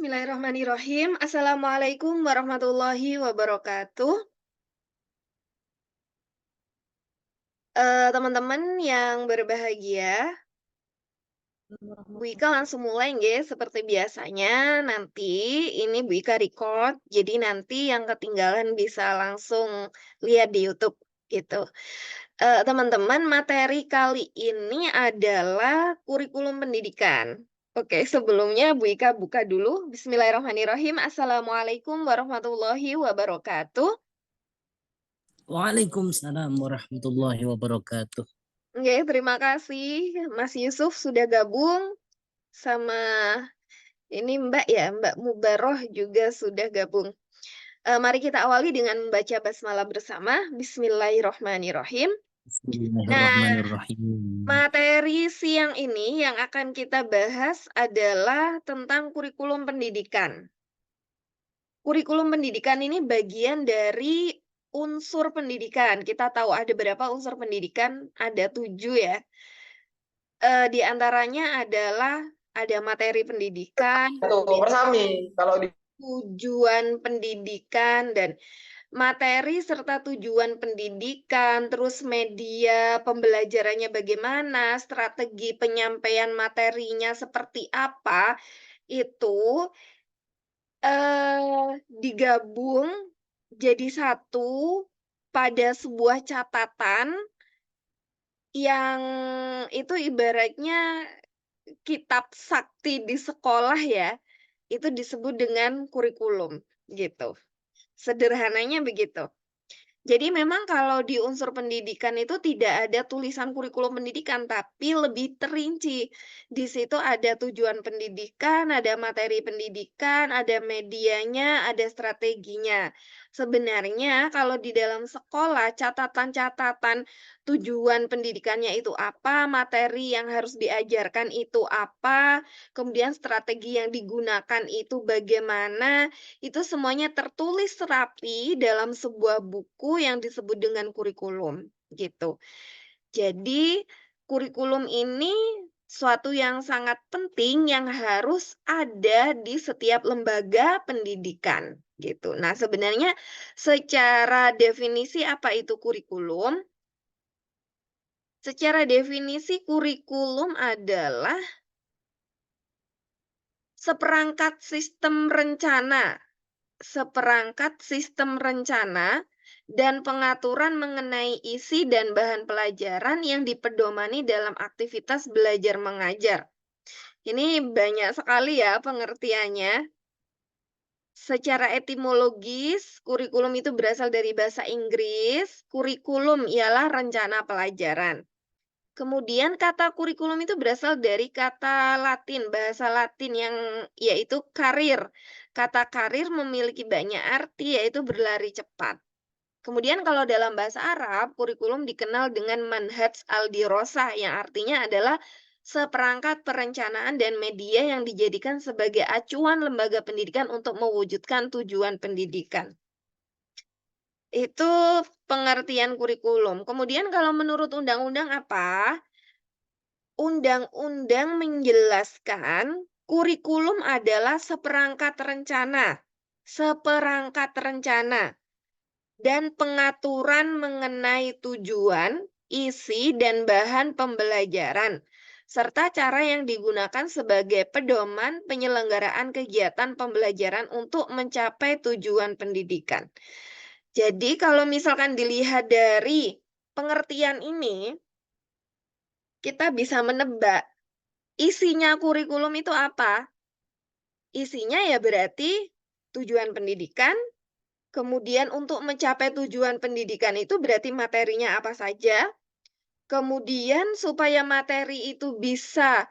Bismillahirrahmanirrahim. Assalamualaikum warahmatullahi wabarakatuh. Teman-teman yang berbahagia, Bu Ika langsung mulai nggih, seperti biasanya nanti ini Bu Ika record, jadi nanti yang ketinggalan bisa langsung lihat di YouTube, gitu. Teman-teman, materi kali ini adalah kurikulum pendidikan. Oke, sebelumnya Bu Ika buka dulu. Bismillahirrahmanirrahim. Assalamualaikum warahmatullahi wabarakatuh. Waalaikumsalam warahmatullahi wabarakatuh. Oke, terima kasih Mas Yusuf sudah gabung, sama ini Mbak ya, Mbak Mubaroh juga sudah gabung. Mari kita awali dengan membaca basmalah bersama. Bismillahirrahmanirrahim. Nah, Bismillahirrahmanirrahim. materi siang ini yang akan kita bahas adalah tentang kurikulum pendidikan. Kurikulum pendidikan ini bagian dari unsur pendidikan. Kita tahu ada berapa unsur pendidikan? Ada 7 ya. Di antaranya adalah ada materi pendidikan, Tuh, kemudian persami kalau di tujuan pendidikan dan materi serta tujuan pendidikan, terus media pembelajarannya bagaimana, strategi penyampaian materinya seperti apa, itu, digabung jadi satu pada sebuah catatan yang itu ibaratnya kitab sakti di sekolah ya, itu disebut dengan kurikulum, gitu. Sederhananya begitu. Jadi memang kalau di unsur pendidikan itu tidak ada tulisan kurikulum pendidikan, tapi lebih terinci. Di situ ada tujuan pendidikan, ada materi pendidikan, ada medianya, ada strateginya. Sebenarnya kalau di dalam sekolah, catatan-catatan tujuan pendidikannya itu apa, materi yang harus diajarkan itu apa, kemudian strategi yang digunakan itu bagaimana, itu semuanya tertulis rapi dalam sebuah buku yang disebut dengan kurikulum, gitu. Jadi, kurikulum ini suatu yang sangat penting yang harus ada di setiap lembaga pendidikan, gitu. Nah, sebenarnya secara definisi apa itu kurikulum? Secara definisi kurikulum adalah seperangkat sistem rencana dan pengaturan mengenai isi dan bahan pelajaran yang dipedomani dalam aktivitas belajar mengajar. Ini banyak sekali ya pengertiannya. Secara etimologis, kurikulum itu berasal dari bahasa Inggris. Kurikulum ialah rencana pelajaran. Kemudian kata kurikulum itu berasal dari kata Latin, bahasa Latin yang yaitu karir. Kata karir memiliki banyak arti yaitu berlari cepat. Kemudian kalau dalam bahasa Arab, kurikulum dikenal dengan manhaj al-dirosah yang artinya adalah seperangkat perencanaan dan media yang dijadikan sebagai acuan lembaga pendidikan untuk mewujudkan tujuan pendidikan. Itu pengertian kurikulum. Kemudian kalau menurut undang-undang apa? Undang-undang menjelaskan kurikulum adalah seperangkat rencana dan pengaturan mengenai tujuan, isi, dan bahan pembelajaran, serta cara yang digunakan sebagai pedoman penyelenggaraan kegiatan pembelajaran untuk mencapai tujuan pendidikan. Jadi kalau misalkan dilihat dari pengertian ini, kita bisa menebak isinya kurikulum itu apa? Isinya ya berarti tujuan pendidikan, kemudian untuk mencapai tujuan pendidikan itu berarti materinya apa saja, kemudian supaya materi itu bisa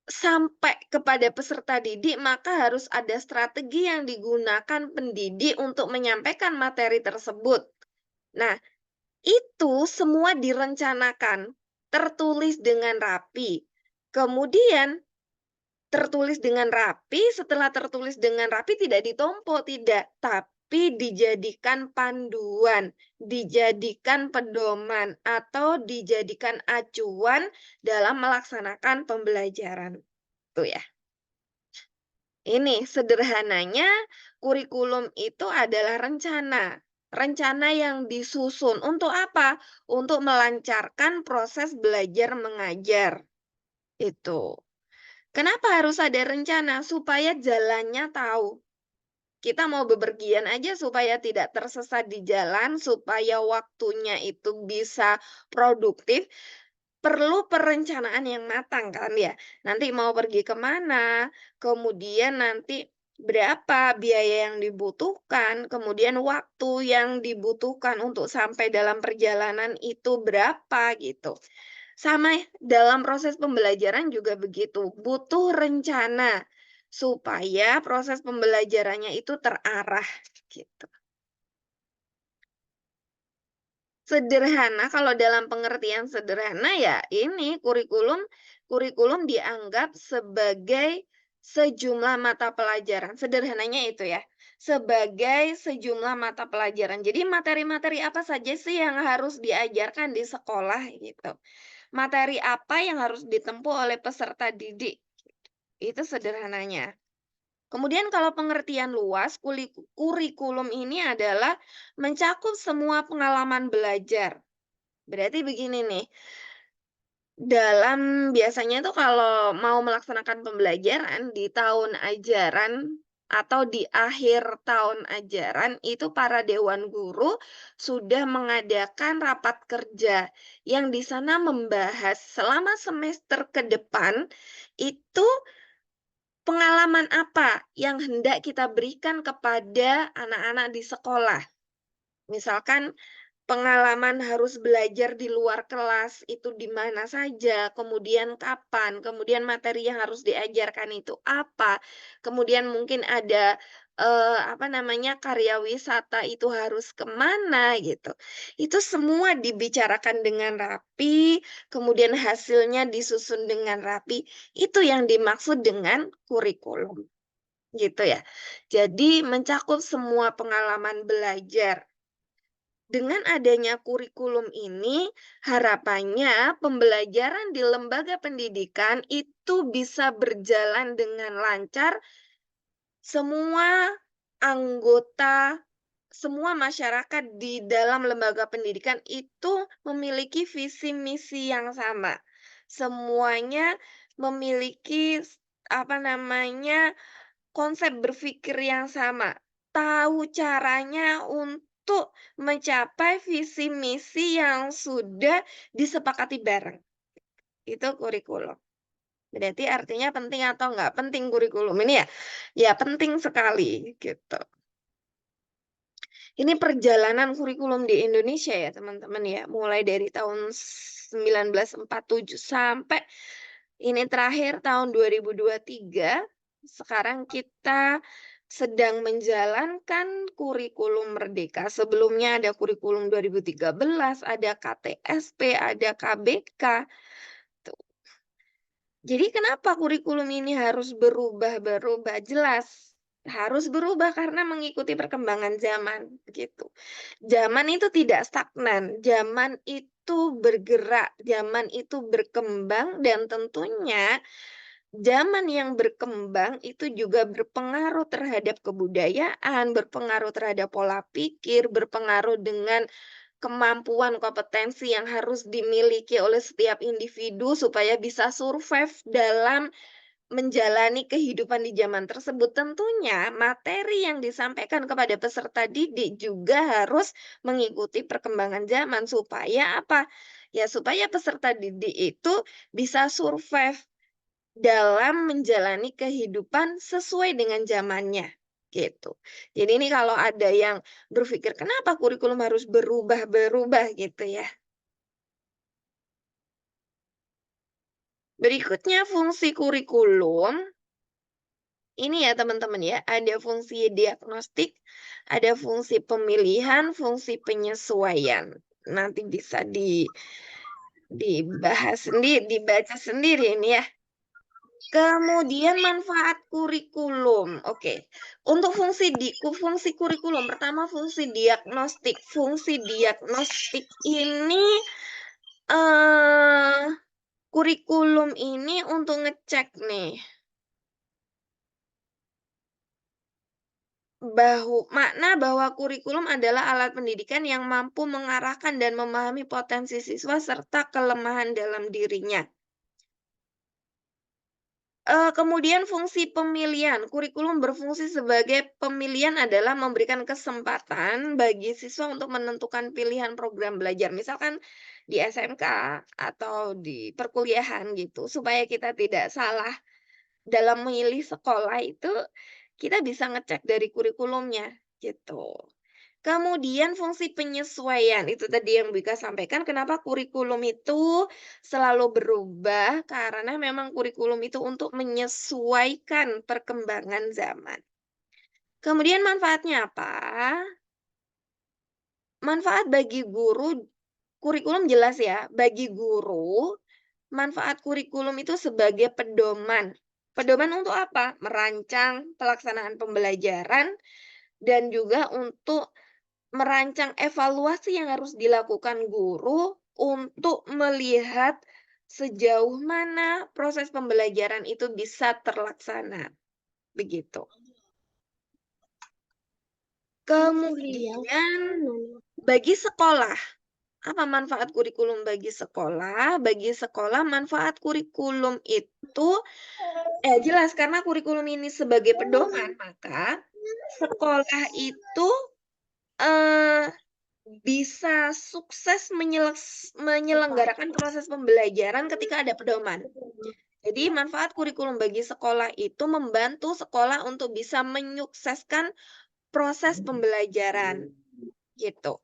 sampai kepada peserta didik, maka harus ada strategi yang digunakan pendidik untuk menyampaikan materi tersebut. Nah, itu semua direncanakan, tertulis dengan rapi. Kemudian tertulis dengan rapi, setelah tertulis dengan rapi tidak ditompo, tidak, tapi dijadikan panduan, dijadikan pedoman, atau dijadikan acuan dalam melaksanakan pembelajaran. Itu ya. Ini sederhananya kurikulum itu adalah rencana. Rencana yang disusun untuk apa? Untuk melancarkan proses belajar mengajar. Itu. Kenapa harus ada rencana? Supaya jalannya tahu. Kita mau bepergian aja supaya tidak tersesat di jalan, supaya waktunya itu bisa produktif, perlu perencanaan yang matang kan ya. Nanti mau pergi ke mana, kemudian nanti berapa biaya yang dibutuhkan, kemudian waktu yang dibutuhkan untuk sampai dalam perjalanan itu berapa gitu. Sama dalam proses pembelajaran juga begitu, butuh rencana supaya proses pembelajarannya itu terarah gitu. Sederhana, kalau dalam pengertian sederhana ya ini kurikulum dianggap sebagai sejumlah mata pelajaran, sederhananya itu ya, sebagai sejumlah mata pelajaran. Jadi materi-materi apa saja sih yang harus diajarkan di sekolah gitu. Materi apa yang harus ditempuh oleh peserta didik, itu sederhananya. Kemudian kalau pengertian luas, kurikulum ini adalah mencakup semua pengalaman belajar. Berarti begini nih, biasanya tuh kalau mau melaksanakan pembelajaran di tahun ajaran atau di akhir tahun ajaran, itu para dewan guru sudah mengadakan rapat kerja yang di sana membahas selama semester ke depan itu pengalaman apa yang hendak kita berikan kepada anak-anak di sekolah. Misalkan pengalaman harus belajar di luar kelas itu di mana saja, kemudian kapan, kemudian materi yang harus diajarkan itu apa, kemudian mungkin ada, apa namanya, karya wisata itu harus kemana gitu. Itu semua dibicarakan dengan rapi, kemudian hasilnya disusun dengan rapi, itu yang dimaksud dengan kurikulum, gitu ya. Jadi mencakup semua pengalaman belajar. Dengan adanya kurikulum ini, harapannya pembelajaran di lembaga pendidikan itu bisa berjalan dengan lancar. Semua anggota, semua masyarakat di dalam lembaga pendidikan itu memiliki visi misi yang sama. Semuanya memiliki apa namanya, konsep berpikir yang sama, tahu caranya untuk mencapai visi misi yang sudah disepakati bareng, itu kurikulum. Berarti artinya penting atau nggak penting kurikulum ini ya? Ya penting sekali, gitu. Ini perjalanan kurikulum di Indonesia ya teman-teman ya, mulai dari tahun 1947 sampai ini terakhir tahun 2023, sekarang kita sedang menjalankan kurikulum Merdeka. Sebelumnya ada kurikulum 2013, ada KTSP, ada KBK. Tuh. Jadi kenapa kurikulum ini harus berubah-berubah? Jelas harus berubah karena mengikuti perkembangan zaman, begitu. Zaman itu tidak stagnan, zaman itu bergerak, zaman itu berkembang dan tentunya zaman yang berkembang itu juga berpengaruh terhadap kebudayaan, berpengaruh terhadap pola pikir, berpengaruh dengan kemampuan kompetensi yang harus dimiliki oleh setiap individu supaya bisa survive dalam menjalani kehidupan di zaman tersebut. Tentunya materi yang disampaikan kepada peserta didik juga harus mengikuti perkembangan zaman supaya apa? Ya supaya peserta didik itu bisa survive dalam menjalani kehidupan sesuai dengan zamannya, gitu. Jadi ini kalau ada yang berpikir, "Kenapa kurikulum harus berubah-berubah?" Gitu ya. Berikutnya fungsi kurikulum, ini ya teman-teman ya, ada fungsi diagnostik, ada fungsi pemilihan, fungsi penyesuaian. Nanti bisa dibaca sendiri ini ya. Kemudian manfaat kurikulum. Oke. Untuk fungsi kurikulum, pertama fungsi diagnostik. Fungsi diagnostik ini eh kurikulum ini untuk ngecek nih. makna bahwa kurikulum adalah alat pendidikan yang mampu mengarahkan dan memahami potensi siswa serta kelemahan dalam dirinya. Kemudian fungsi pemilihan, kurikulum berfungsi sebagai pemilihan adalah memberikan kesempatan bagi siswa untuk menentukan pilihan program belajar. Misalkan di SMK atau di perkuliahan gitu, supaya kita tidak salah dalam memilih sekolah itu, kita bisa ngecek dari kurikulumnya, gitu. Kemudian fungsi penyesuaian, itu tadi yang Mbika sampaikan, kenapa kurikulum itu selalu berubah, karena memang kurikulum itu untuk menyesuaikan perkembangan zaman. Kemudian manfaatnya apa? Manfaat bagi guru, kurikulum jelas ya, bagi guru, manfaat kurikulum itu sebagai pedoman. Pedoman untuk apa? Merancang pelaksanaan pembelajaran dan juga untuk merancang evaluasi yang harus dilakukan guru untuk melihat sejauh mana proses pembelajaran itu bisa terlaksana, begitu. Kemudian bagi sekolah, apa manfaat kurikulum bagi sekolah? Bagi sekolah manfaat kurikulum itu jelas karena kurikulum ini sebagai pedoman, maka sekolah itu, eee bisa sukses menyelenggarakan proses pembelajaran ketika ada pedoman. Jadi manfaat kurikulum bagi sekolah itu membantu sekolah untuk bisa menyukseskan proses pembelajaran, gitu.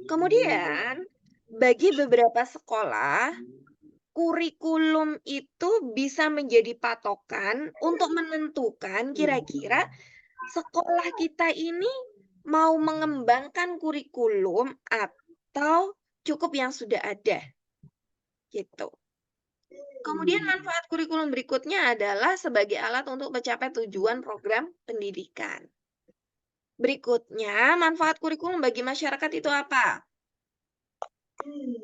Kemudian, bagi beberapa sekolah, kurikulum itu bisa menjadi patokan untuk menentukan kira-kira sekolah kita ini mau mengembangkan kurikulum atau cukup yang sudah ada, gitu. Kemudian manfaat kurikulum berikutnya adalah sebagai alat untuk mencapai tujuan program pendidikan. Berikutnya, manfaat kurikulum bagi masyarakat itu apa?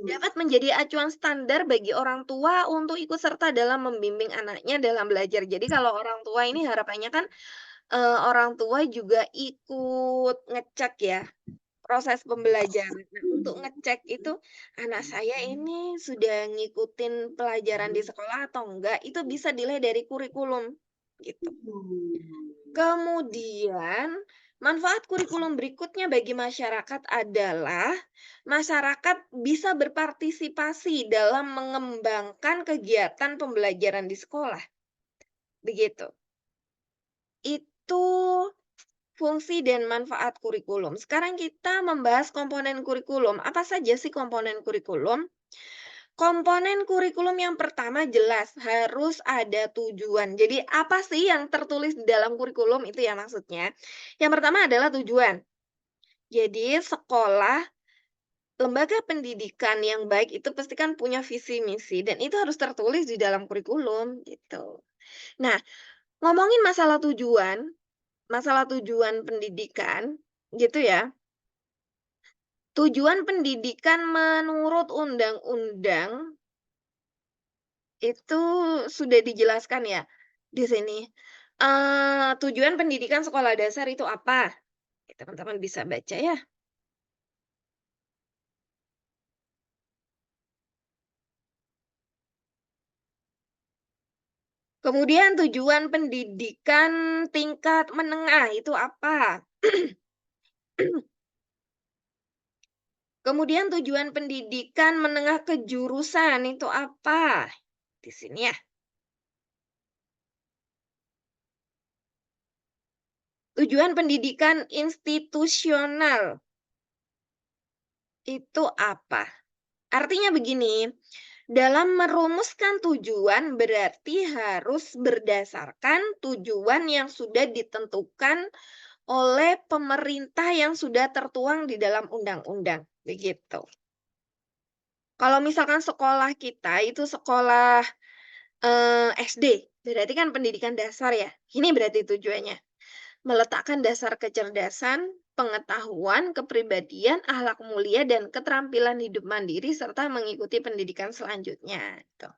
Dapat menjadi acuan standar bagi orang tua untuk ikut serta dalam membimbing anaknya dalam belajar. Jadi kalau orang tua ini harapannya kan, orang tua juga ikut ngecek ya, proses pembelajaran. Nah, untuk ngecek itu, anak saya ini sudah ngikutin pelajaran di sekolah atau enggak, itu bisa dilihat dari kurikulum, gitu. Kemudian, manfaat kurikulum berikutnya bagi masyarakat adalah, masyarakat bisa berpartisipasi dalam mengembangkan kegiatan pembelajaran di sekolah, begitu. Itu fungsi dan manfaat kurikulum. Sekarang kita membahas komponen kurikulum. Apa saja sih komponen kurikulum? Komponen kurikulum yang pertama jelas harus ada tujuan. Jadi apa sih yang tertulis di dalam kurikulum itu ya maksudnya? Yang pertama adalah tujuan. Jadi sekolah, lembaga pendidikan yang baik itu pasti kan punya visi misi dan itu harus tertulis di dalam kurikulum gitu. Nah, ngomongin masalah tujuan pendidikan gitu ya. Tujuan pendidikan menurut undang-undang itu sudah dijelaskan ya di sini. Tujuan pendidikan sekolah dasar itu apa? Teman-teman bisa baca ya. Kemudian tujuan pendidikan tingkat menengah itu apa? Kemudian tujuan pendidikan menengah kejurusan itu apa? Di sini ya. Tujuan pendidikan institusional itu apa? Artinya begini, dalam merumuskan tujuan berarti harus berdasarkan tujuan yang sudah ditentukan oleh pemerintah yang sudah tertuang di dalam undang-undang, begitu. Kalau misalkan sekolah kita itu sekolah, SD, berarti kan pendidikan dasar ya, ini berarti tujuannya. Meletakkan dasar kecerdasan, pengetahuan, kepribadian, akhlak mulia, dan keterampilan hidup mandiri serta mengikuti pendidikan selanjutnya, gitu.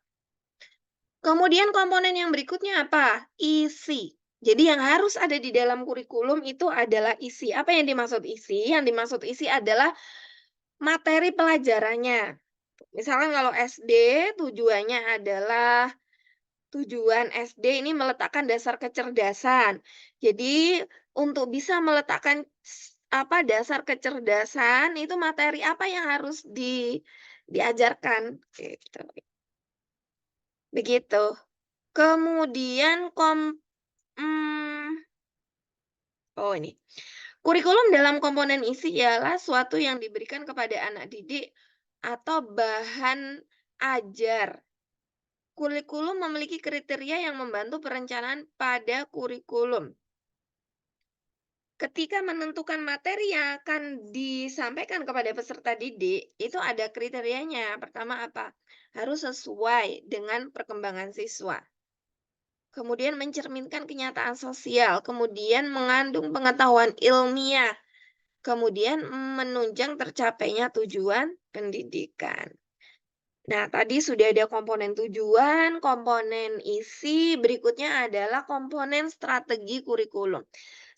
Kemudian komponen yang berikutnya apa? Isi. Jadi yang harus ada di dalam kurikulum itu adalah isi. Apa yang dimaksud isi? Yang dimaksud isi adalah materi pelajarannya. Misalkan kalau SD tujuannya adalah tujuan SD ini meletakkan dasar kecerdasan. Jadi untuk bisa meletakkan dasar kecerdasan itu materi apa yang harus diajarkan gitu. Begitu. Kemudian oh ini. Kurikulum dalam komponen isi ialah suatu yang diberikan kepada anak didik atau bahan ajar. Kurikulum memiliki kriteria yang membantu perencanaan pada kurikulum. Ketika menentukan materi yang akan disampaikan kepada peserta didik, itu ada kriterianya. Pertama apa? Harus sesuai dengan perkembangan siswa. Kemudian mencerminkan kenyataan sosial, kemudian mengandung pengetahuan ilmiah, kemudian menunjang tercapainya tujuan pendidikan. Nah, tadi sudah ada komponen tujuan, komponen isi, berikutnya adalah komponen strategi kurikulum.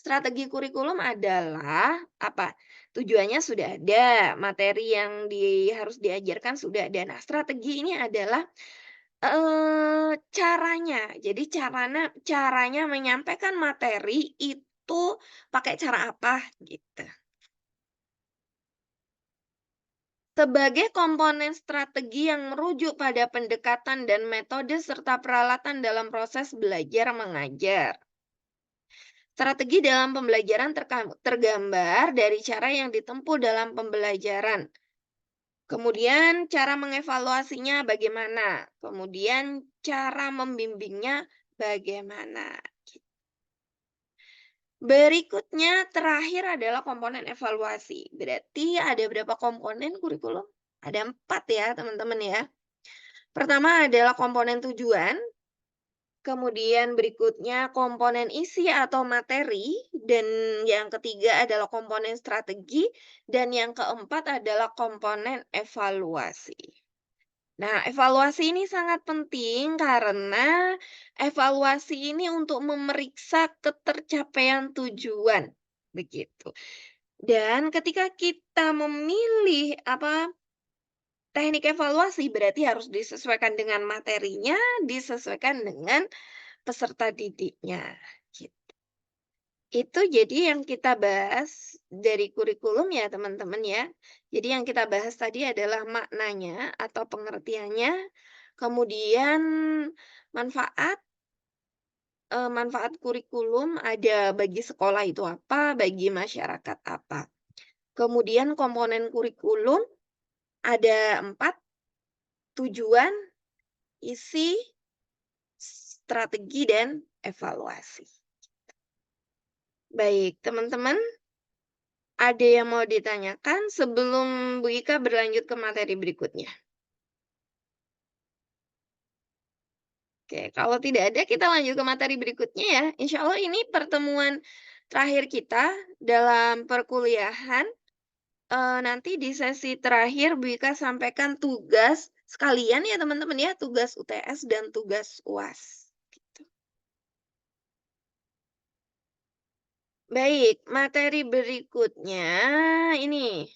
Strategi kurikulum adalah apa? Tujuannya sudah ada, materi yang harus diajarkan sudah ada. Nah, strategi ini adalah caranya. Jadi caranya menyampaikan materi itu pakai cara apa, gitu. Sebagai komponen strategi yang merujuk pada pendekatan dan metode serta peralatan dalam proses belajar mengajar. Strategi dalam pembelajaran tergambar dari cara yang ditempuh dalam pembelajaran. Kemudian cara mengevaluasinya bagaimana, kemudian cara membimbingnya bagaimana. Berikutnya terakhir adalah komponen evaluasi. Berarti ada berapa komponen kurikulum? Ada 4 ya teman-teman ya. Pertama adalah komponen tujuan, kemudian berikutnya komponen isi atau materi, dan yang ketiga adalah komponen strategi, dan yang keempat adalah komponen evaluasi. Nah, evaluasi ini sangat penting karena evaluasi ini untuk memeriksa ketercapaian tujuan, begitu. Dan ketika kita memilih teknik evaluasi berarti harus disesuaikan dengan materinya, disesuaikan dengan peserta didiknya, gitu. Itu jadi yang kita bahas dari kurikulum ya teman-teman ya. Jadi yang kita bahas tadi adalah maknanya atau pengertiannya, kemudian manfaat, manfaat kurikulum ada bagi sekolah itu apa, bagi masyarakat apa. Kemudian komponen kurikulum ada 4, tujuan, isi, strategi, dan evaluasi. Baik, teman-teman, ada yang mau ditanyakan sebelum Bu Ika berlanjut ke materi berikutnya? Oke, kalau tidak ada kita lanjut ke materi berikutnya ya. Insya Allah ini pertemuan terakhir kita dalam perkuliahan. Nanti di sesi terakhir Bu Ika sampaikan tugas sekalian ya teman-teman ya, tugas UTS dan tugas UAS. Gitu. Baik, materi berikutnya ini.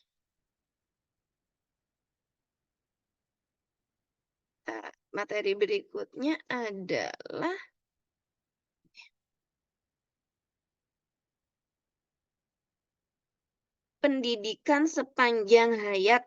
Materi berikutnya adalah pendidikan sepanjang hayat.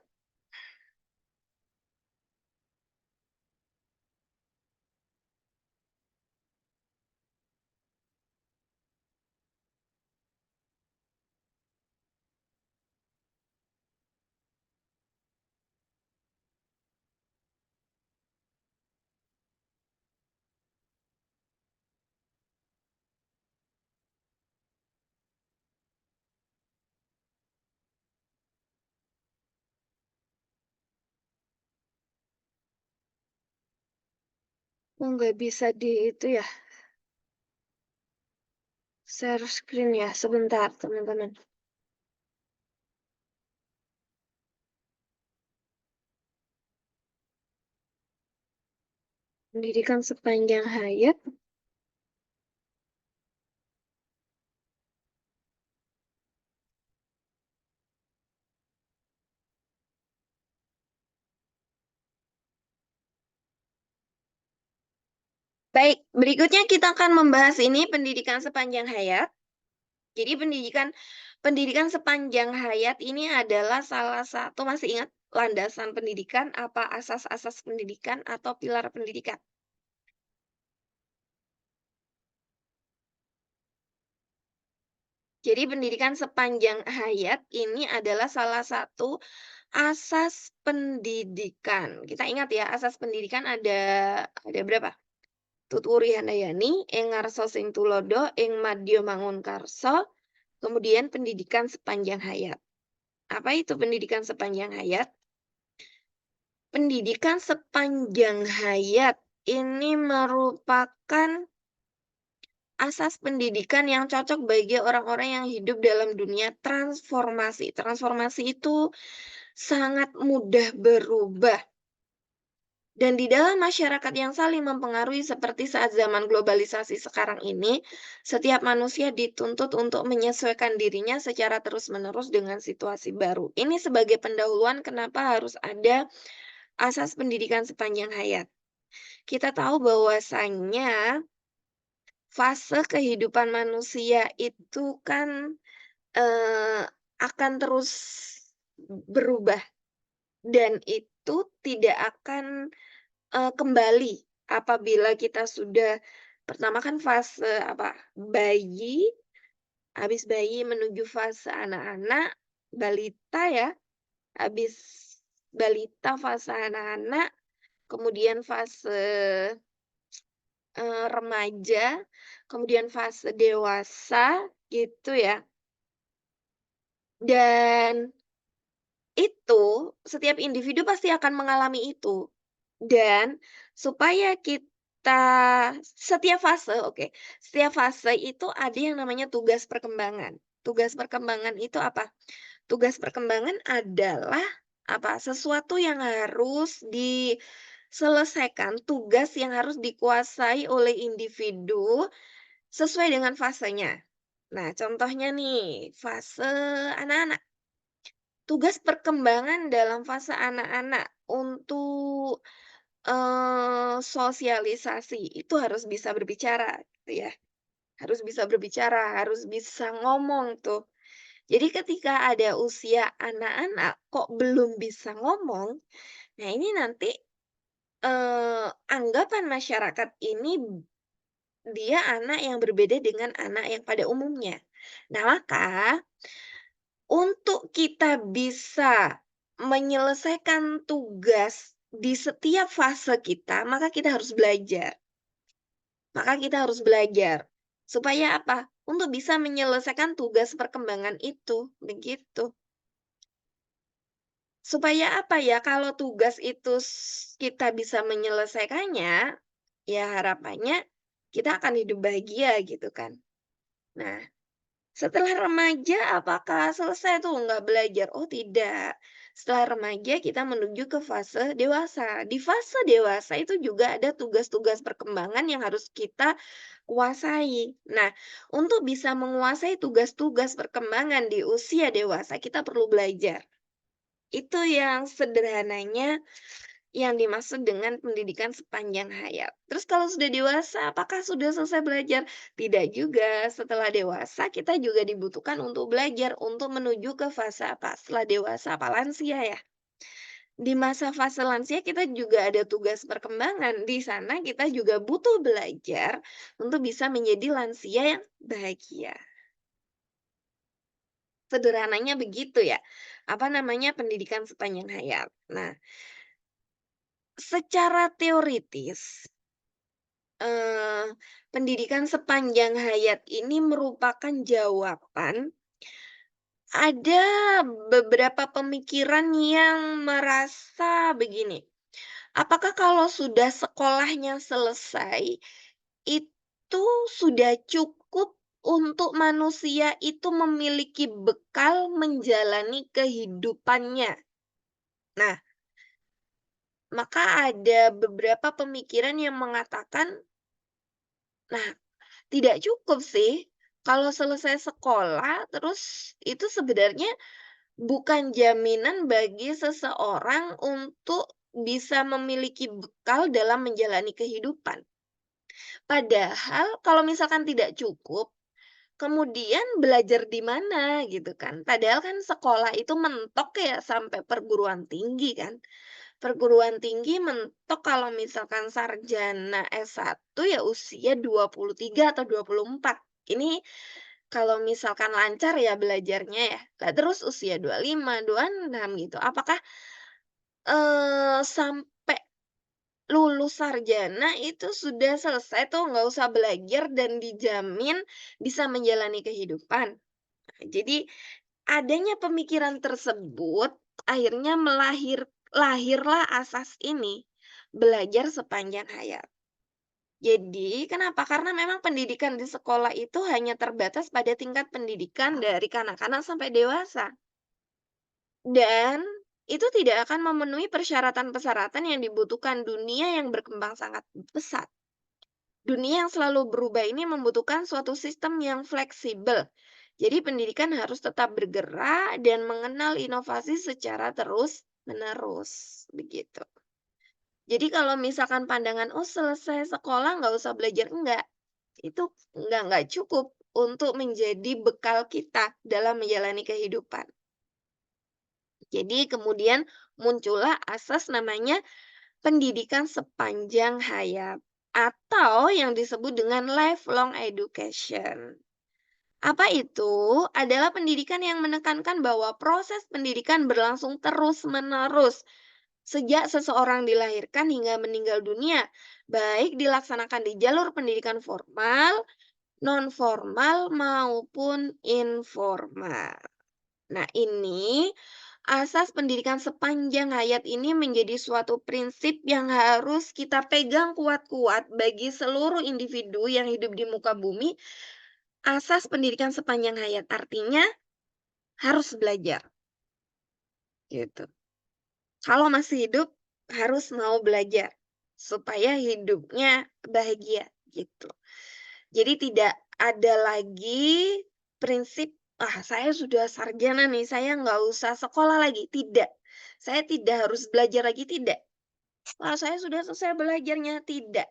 Oh, nggak bisa di itu ya, share screen ya, sebentar teman-teman. Pendidikan sepanjang hayat. Baik, berikutnya kita akan membahas ini pendidikan sepanjang hayat. Jadi pendidikan sepanjang hayat ini adalah salah satu, masih ingat landasan pendidikan, apa asas-asas pendidikan atau pilar pendidikan? Jadi pendidikan sepanjang hayat ini adalah salah satu asas pendidikan. Kita ingat ya, asas pendidikan ada berapa? Tuturi Handayani, ing ngarsa sing tulodo, ing madya mangunkarsa, kemudian pendidikan sepanjang hayat. Apa itu pendidikan sepanjang hayat? Pendidikan sepanjang hayat ini merupakan asas pendidikan yang cocok bagi orang-orang yang hidup dalam dunia transformasi. Transformasi itu sangat mudah berubah. Dan di dalam masyarakat yang saling mempengaruhi seperti saat zaman globalisasi sekarang ini, setiap manusia dituntut untuk menyesuaikan dirinya secara terus-menerus dengan situasi baru. Ini sebagai pendahuluan kenapa harus ada asas pendidikan sepanjang hayat. Kita tahu bahwasannya fase kehidupan manusia itu kan, akan terus berubah dan itu tidak akan, kembali apabila kita sudah pertama kan fase apa, bayi, habis bayi menuju fase anak-anak, balita ya, habis balita fase anak-anak, kemudian fase, remaja, kemudian fase dewasa, gitu ya. Dan itu, setiap individu pasti akan mengalami itu. Dan supaya kita setiap fase oke, setiap fase itu ada yang namanya tugas perkembangan. Tugas perkembangan itu apa? Tugas perkembangan adalah apa? Sesuatu yang harus diselesaikan, tugas yang harus dikuasai oleh individu sesuai dengan fasenya. Nah, contohnya nih, fase anak-anak. Tugas perkembangan dalam fase anak-anak untuk, sosialisasi itu harus bisa berbicara gitu ya, harus bisa berbicara, harus bisa ngomong tuh. Jadi ketika ada usia anak-anak kok belum bisa ngomong, nah ini nanti, anggapan masyarakat ini dia anak yang berbeda dengan anak yang pada umumnya. Nah maka untuk kita bisa menyelesaikan tugas di setiap fase kita, maka kita harus belajar. Maka kita harus belajar. Supaya apa? Untuk bisa menyelesaikan tugas perkembangan itu, begitu. Supaya apa ya, kalau tugas itu kita bisa menyelesaikannya, ya harapannya kita akan hidup bahagia gitu kan. Nah, setelah remaja apakah selesai tuh nggak belajar? Oh tidak. Setelah remaja kita menuju ke fase dewasa. Di fase dewasa itu juga ada tugas-tugas perkembangan yang harus kita kuasai. Nah, untuk bisa menguasai tugas-tugas perkembangan di usia dewasa kita perlu belajar. Itu yang sederhananya yang dimaksud dengan pendidikan sepanjang hayat. Terus kalau sudah dewasa, apakah sudah selesai belajar? Tidak juga. Setelah dewasa, kita juga dibutuhkan untuk belajar untuk menuju ke fase apa? Setelah dewasa, apa lansia ya? Di masa fase lansia kita juga ada tugas perkembangan. Di sana kita juga butuh belajar untuk bisa menjadi lansia yang bahagia. Sederhananya begitu ya. Apa namanya pendidikan sepanjang hayat. Nah, secara teoritis Eee, pendidikan sepanjang hayat ini merupakan jawaban ada beberapa pemikiran yang merasa begini, apakah kalau sudah sekolahnya selesai, itu sudah cukup untuk manusia itu memiliki bekal menjalani kehidupannya? Nah, maka ada beberapa pemikiran yang mengatakan, nah tidak cukup sih, kalau selesai sekolah terus itu sebenarnya bukan jaminan bagi seseorang untuk bisa memiliki bekal dalam menjalani kehidupan. Padahal kalau misalkan tidak cukup, kemudian belajar di mana gitu kan. Padahal kan sekolah itu mentok ya sampai perguruan tinggi kan. Perguruan tinggi mentok kalau misalkan sarjana S1 ya usia 23 atau 24. Ini kalau misalkan lancar ya belajarnya ya. Lah terus usia 25, 26 gitu. Apakah, sampai lulus sarjana itu sudah selesai tuh nggak usah belajar dan dijamin bisa menjalani kehidupan? Nah, jadi adanya pemikiran tersebut akhirnya lahirlah asas ini, belajar sepanjang hayat. Jadi kenapa? Karena memang pendidikan di sekolah itu hanya terbatas pada tingkat pendidikan dari kanak-kanak sampai dewasa. Dan itu tidak akan memenuhi persyaratan-persyaratan yang dibutuhkan dunia yang berkembang sangat pesat. Dunia yang selalu berubah ini membutuhkan suatu sistem yang fleksibel. Jadi pendidikan harus tetap bergerak dan mengenal inovasi secara terus-menerus, begitu. Jadi kalau misalkan pandangan, "Oh selesai sekolah nggak usah belajar," enggak. Itu nggak cukup untuk menjadi bekal kita dalam menjalani kehidupan. Jadi kemudian muncullah asas namanya pendidikan sepanjang hayat atau yang disebut dengan lifelong education. Apa itu? Adalah pendidikan yang menekankan bahwa proses pendidikan berlangsung terus-menerus sejak seseorang dilahirkan hingga meninggal dunia, baik dilaksanakan di jalur pendidikan formal, non formal maupun informal. Nah, ini asas pendidikan sepanjang hayat ini menjadi suatu prinsip yang harus kita pegang kuat-kuat bagi seluruh individu yang hidup di muka bumi. Asas pendidikan sepanjang hayat artinya harus belajar, gitu. Kalau masih hidup harus mau belajar supaya hidupnya bahagia, gitu. Jadi tidak ada lagi prinsip, "Ah, saya sudah sarjana nih, saya nggak usah sekolah lagi." Tidak. Saya tidak harus belajar lagi, tidak. "Wah, saya sudah selesai belajarnya." Tidak.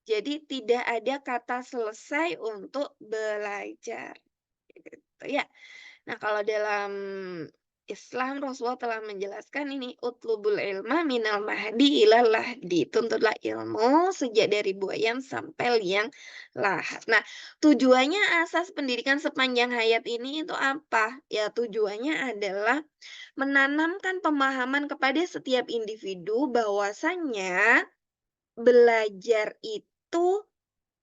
Jadi tidak ada kata selesai untuk belajar, gitu ya. Nah, kalau dalam Islam, Rasulullah telah menjelaskan ini, "Utlubul ilma minal mahdi ilal lahdi." Tuntutlah ilmu sejak dari buayan sampai liang lahat. Nah, tujuannya asas pendidikan sepanjang hayat ini itu apa? Ya, tujuannya adalah menanamkan pemahaman kepada setiap individu bahwasannya belajar itu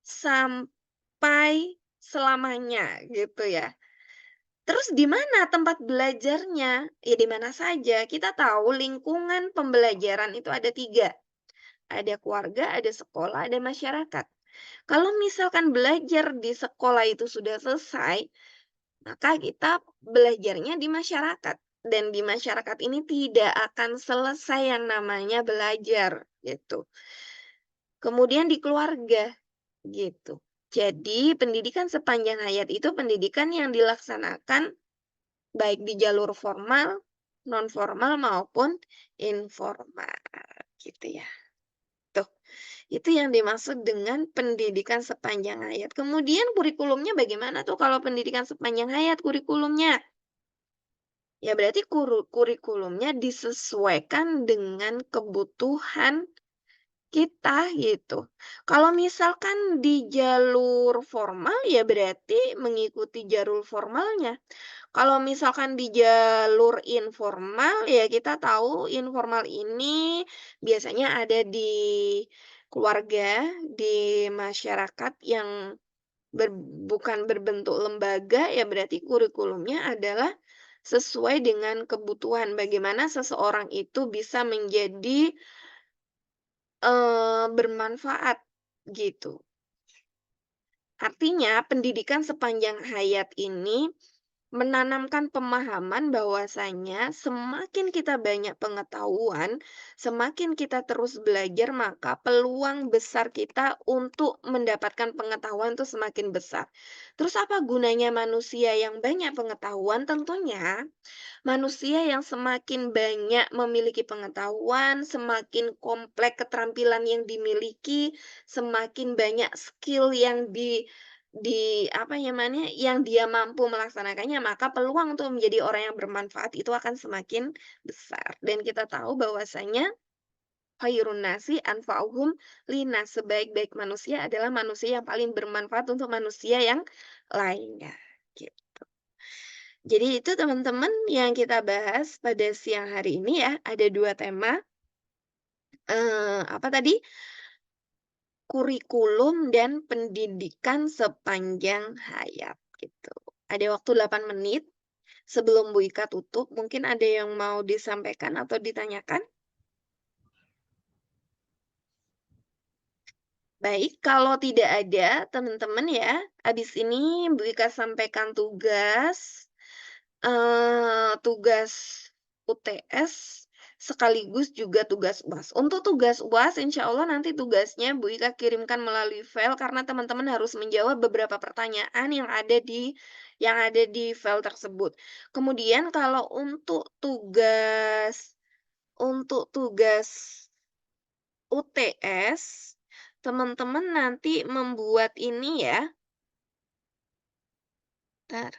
sampai selamanya, gitu ya. Terus di mana tempat belajarnya? Ya di mana saja. Kita tahu lingkungan pembelajaran itu ada 3. Ada keluarga, ada sekolah, ada masyarakat. Kalau misalkan belajar di sekolah itu sudah selesai, maka kita belajarnya di masyarakat. Dan di masyarakat ini tidak akan selesai yang namanya belajar, gitu. Kemudian di keluarga, gitu. Jadi pendidikan sepanjang hayat itu pendidikan yang dilaksanakan baik di jalur formal, non formal maupun informal, gitu ya. Tuh, itu yang dimaksud dengan pendidikan sepanjang hayat. Kemudian kurikulumnya bagaimana tuh kalau pendidikan sepanjang hayat kurikulumnya? Ya berarti kurikulumnya disesuaikan dengan kebutuhan kita gitu. Kalau misalkan di jalur formal ya berarti mengikuti jalur formalnya. Kalau misalkan di jalur informal, ya kita tahu informal ini biasanya ada di keluarga, di masyarakat yang bukan berbentuk lembaga, ya berarti kurikulumnya adalah sesuai dengan kebutuhan bagaimana seseorang itu bisa menjadi, bermanfaat, gitu. Artinya pendidikan sepanjang hayat ini menanamkan pemahaman bahwasanya semakin kita banyak pengetahuan, semakin kita terus belajar, maka peluang besar kita untuk mendapatkan pengetahuan itu semakin besar. Terus apa gunanya manusia yang banyak pengetahuan? Tentunya manusia yang semakin banyak memiliki pengetahuan, semakin kompleks keterampilan yang dimiliki, semakin banyak skill yang apa namanya, yang dia mampu melaksanakannya, maka peluang untuk menjadi orang yang bermanfaat itu akan semakin besar. Dan kita tahu bahwasanya khairun nasi anfa'uhum linas, sebaik-baik manusia adalah manusia yang paling bermanfaat untuk manusia yang lainnya, gitu. Jadi itu teman-teman yang kita bahas pada siang hari ini ya, ada 2 tema, apa tadi, kurikulum dan pendidikan sepanjang hayat, gitu. Ada waktu 8 menit sebelum Bu Ika tutup, mungkin ada yang mau disampaikan atau ditanyakan? Baik, kalau tidak ada teman-teman ya, habis ini Bu Ika sampaikan tugas. Tugas UTS sekaligus juga tugas UAS. Untuk tugas UAS insya Allah nanti tugasnya Bu Ika kirimkan melalui file karena teman-teman harus menjawab beberapa pertanyaan yang ada di file tersebut. Kemudian kalau untuk tugas UTS, teman-teman nanti membuat ini ya, bentar.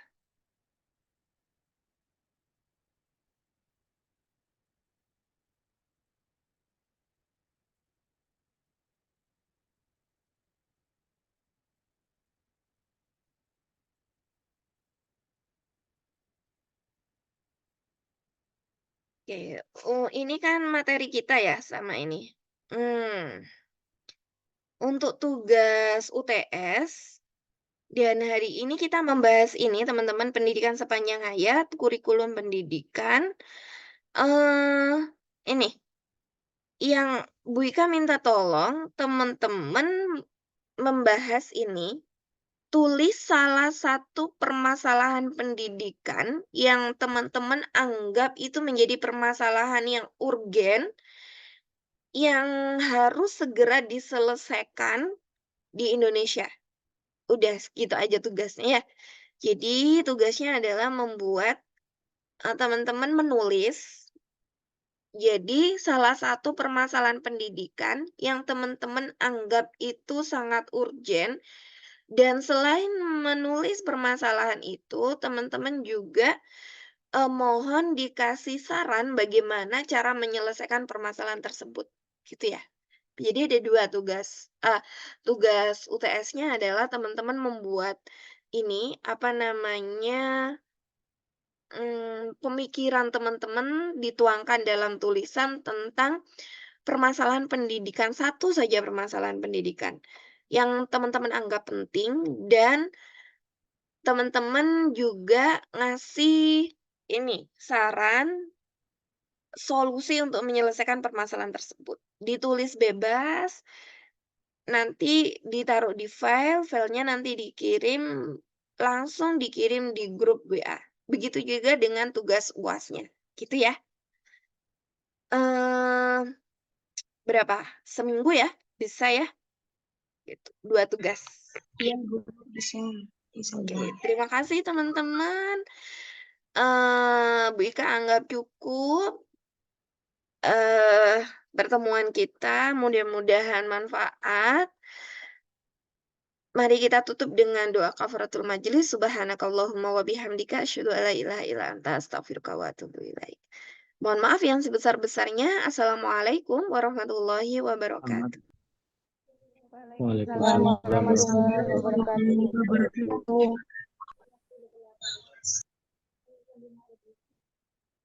Oke, ini kan materi kita ya sama ini. Untuk tugas UTS dan hari ini kita membahas ini teman-teman, pendidikan sepanjang hayat, kurikulum pendidikan. Eh, ini yang Bu Ika minta tolong teman-teman membahas ini, tulis salah satu permasalahan pendidikan yang teman-teman anggap itu menjadi permasalahan yang urgen, yang harus segera diselesaikan di Indonesia. Udah segitu aja tugasnya ya. Jadi tugasnya adalah membuat, teman-teman menulis, jadi salah satu permasalahan pendidikan yang teman-teman anggap itu sangat urgen, dan selain menulis permasalahan itu, teman-teman juga, mohon dikasih saran bagaimana cara menyelesaikan permasalahan tersebut, gitu ya. Jadi ada 2 tugas UTS-nya adalah teman-teman membuat ini, apa namanya, pemikiran teman-teman dituangkan dalam tulisan tentang permasalahan pendidikan, satu saja permasalahan pendidikan yang teman-teman anggap penting, dan teman-teman juga ngasih ini, saran, solusi untuk menyelesaikan permasalahan tersebut. Ditulis bebas, nanti ditaruh di file, filenya nanti langsung dikirim di grup WA. Begitu juga dengan tugas UAS-nya, gitu ya. Berapa? Seminggu ya? Bisa ya? Gitu, 2 tugas. Iya, Bu, bisa. Oke, Banget. terima kasih teman-teman. Bu Ika anggap cukup, pertemuan kita, mudah-mudahan manfaat. Mari kita tutup dengan doa kafaratul majelis. Subhanakallahumma wa bihamdika asyhadu an la ilaha illa anta astaghfiruka wa atubu ilaik. Mohon maaf yang sebesar-besarnya. Assalamualaikum warahmatullahi wabarakatuh. Waalaikumsalam warahmatullahi wabarakatuh. Waalaikumsalam warahmatullahi wabarakatuh.